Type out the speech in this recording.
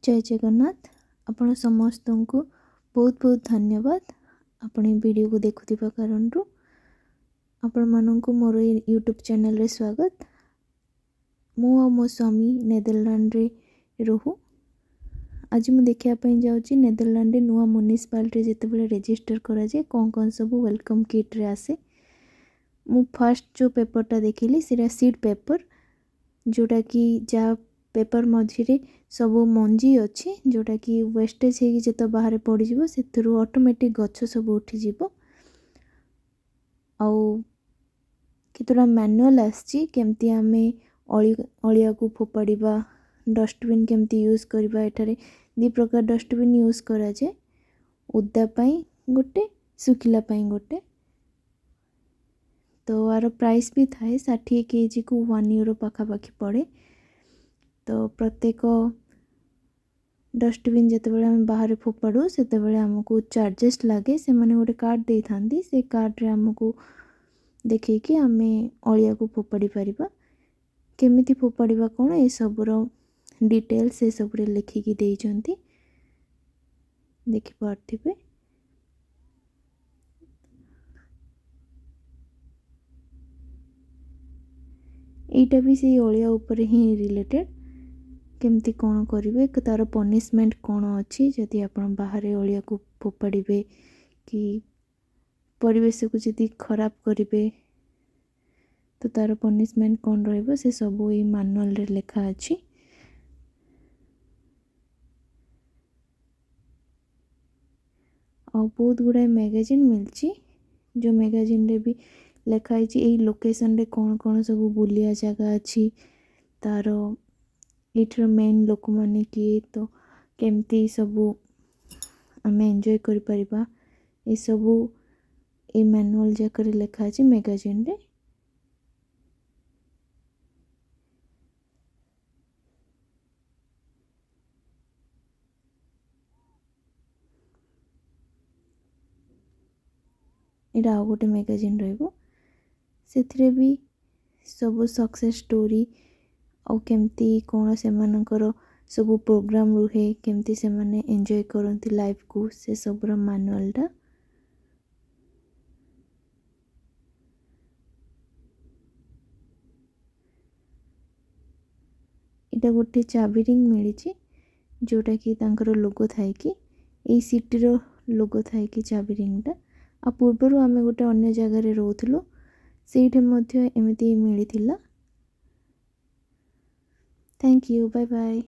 जय जगन्नाथ। आपण समस्त को बहुत बहुत धन्यवाद आपण वीडियो को देखुथिबा कारण आपण मानक मोर यूट्यूब चैनल रे स्वागत। मु आ मो स्वामी नेदरलैंड रे रहू। आज मु देखिया पई जाउची नेदरलैंड रे नुआ म्युनिसिपालिटी जेते बेले रजिस्टर करा जे कौन सब वेलकम किट रे आसे। मु फर्स्ट जो पेपरटा देखिली सेरा सीड पेपर जोटा कि जा पेपर मझिरे सब मंजी अच्छी जोटा कि वेस्टेज हो जो बाहर पड़ जाव से ऑटोमेटिक गछ सब उठी जीवो। आउ केतोरा मैनुअल आसी केमती आमे अलिया को फोपाड़ीबा डस्टबिन केमती यूज करबा। एठारे दी प्रकार डस्टबिन यूज करा जे उदा पाई गोटे सुखिला पाई गोटे। तो आर प्राइस भी थाए 60 केजी को 1 यूरो पाखापाखि पड़े। तो प्रत्येक डस्टबिन जिते बड़े आम बाहर फोपाड़ू से आमको चार्जेस लगे से मैंने गोटे कार्ड दे था से कार्ड रे आमको देखे कि आम अलिया को फोपाड़ी पारिबा केमिति फोपाड़ीबा कौन ए सबुर डिटेल से सब लिखिकी देइचंती देखि पार्थिबे। एटा भी से अलिया ऊपर ही रिलेटेड केमती कौन करेंगे तार पनिशमेंट कौन अच्छी जदि आप बाहर अलिया को फोपाड़े कि परिवेश को जदि खराब करेंगे तो तार पनिशमेंट कौन रहिबो से सब ये मैनुअल रे लिखा अच्छी। और बहुत गुड़ाए मैगजीन मिलची जो मैगजीन रे भी लिखाई यही लोकेशन रे कौन कौन सब बुलिया जगह अच्छी तार एठर मेन लोक माने किए तो केमती सबू आम एंजॉय करि परिबा ए सबू ए मैनुअल जाकर लिखा अछि मैगजीन रे। एटा आउ गोटे मैगजीन रहइबो सेथिरे भी सब सक्सेस स्टोरी और केमती कौन से मानकर सब प्रोग्राम रुहे केमती से माने एंजॉय करती लाइफ को से सब मैनुअलटा। इटा गोटे चाबी रिंग मिली जोटा कि तांकर लोगो थाए कि ए सिटीर लोगो थाए कि चाबी रिंगटा आ पूर्वर आम गोटे अन्य जगार रोलु से एमती मिली थिला। Thank you bye bye.